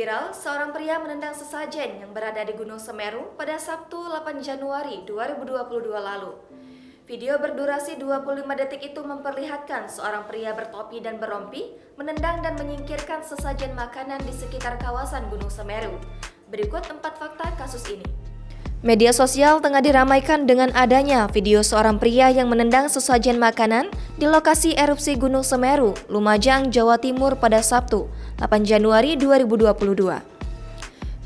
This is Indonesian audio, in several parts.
Viral, seorang pria menendang sesajen yang berada di Gunung Semeru pada Sabtu 8 Januari 2022 lalu. Video berdurasi 25 detik itu memperlihatkan seorang pria bertopi dan berrompi menendang dan menyingkirkan sesajen makanan di sekitar kawasan Gunung Semeru. Berikut 4 fakta kasus ini. Media sosial tengah diramaikan dengan adanya video seorang pria yang menendang sesajen makanan di lokasi erupsi Gunung Semeru, Lumajang, Jawa Timur pada Sabtu, 8 Januari 2022.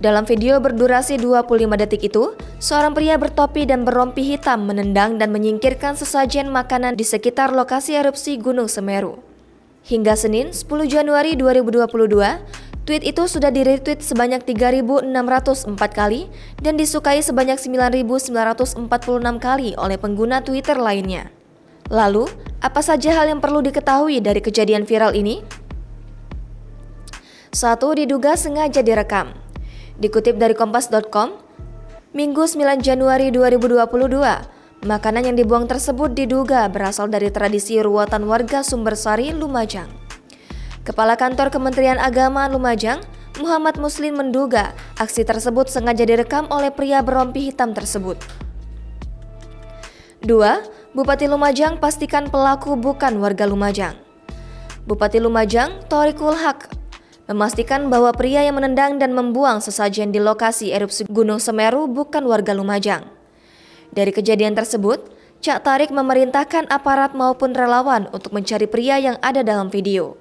Dalam video berdurasi 25 detik itu, seorang pria bertopi dan berrompi hitam menendang dan menyingkirkan sesajen makanan di sekitar lokasi erupsi Gunung Semeru. Hingga Senin, 10 Januari 2022, tweet itu sudah di-retweet sebanyak 3.604 kali dan disukai sebanyak 9.946 kali oleh pengguna Twitter lainnya. Lalu, apa saja hal yang perlu diketahui dari kejadian viral ini? 1. Diduga sengaja direkam. Dikutip dari kompas.com, Minggu 9 Januari 2022, makanan yang dibuang tersebut diduga berasal dari tradisi ruatan warga Sumbersari, Lumajang. Kepala Kantor Kementerian Agama Lumajang, Muhammad Muslim menduga aksi tersebut sengaja direkam oleh pria berrompi hitam tersebut. 2. Bupati Lumajang pastikan pelaku bukan warga Lumajang. Bupati Lumajang, Thoriqul Haq, memastikan bahwa pria yang menendang dan membuang sesajen di lokasi erupsi Gunung Semeru bukan warga Lumajang. Dari kejadian tersebut, Cak Tarik memerintahkan aparat maupun relawan untuk mencari pria yang ada dalam video.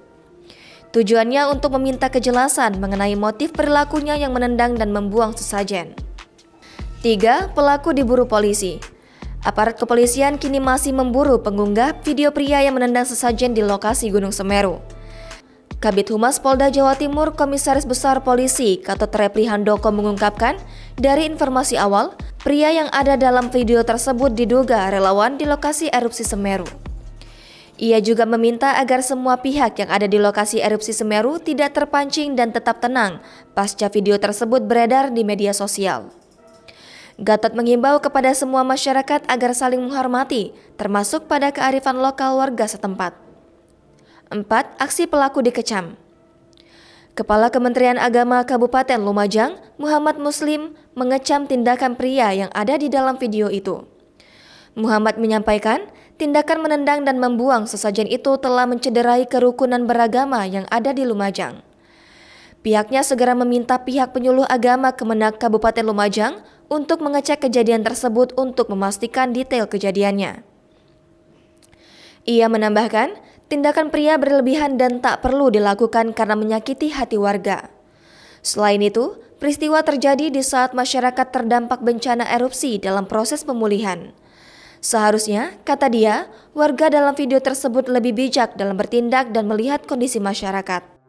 Tujuannya untuk meminta kejelasan mengenai motif perilakunya yang menendang dan membuang sesajen. 3. Pelaku diburu polisi. Aparat kepolisian kini masih memburu pengunggah video pria yang menendang sesajen di lokasi Gunung Semeru. Kabid Humas Polda Jawa Timur Komisaris Besar Polisi Gatot Repli Handoko mengungkapkan, dari informasi awal, pria yang ada dalam video tersebut diduga relawan di lokasi erupsi Semeru. Ia juga meminta agar semua pihak yang ada di lokasi erupsi Semeru tidak terpancing dan tetap tenang pasca video tersebut beredar di media sosial. Gatot mengimbau kepada semua masyarakat agar saling menghormati, termasuk pada kearifan lokal warga setempat. 4. Aksi pelaku dikecam. Kepala Kementerian Agama Kabupaten Lumajang, Muhammad Muslim, mengecam tindakan pria yang ada di dalam video itu. Muhammad menyampaikan, tindakan menendang dan membuang sesajen itu telah mencederai kerukunan beragama yang ada di Lumajang. Pihaknya segera meminta pihak penyuluh agama Kemenak Kabupaten Lumajang untuk mengecek kejadian tersebut untuk memastikan detail kejadiannya. Ia menambahkan, tindakan pria berlebihan dan tak perlu dilakukan karena menyakiti hati warga. Selain itu, peristiwa terjadi di saat masyarakat terdampak bencana erupsi dalam proses pemulihan. Seharusnya, kata dia, warga dalam video tersebut lebih bijak dalam bertindak dan melihat kondisi masyarakat.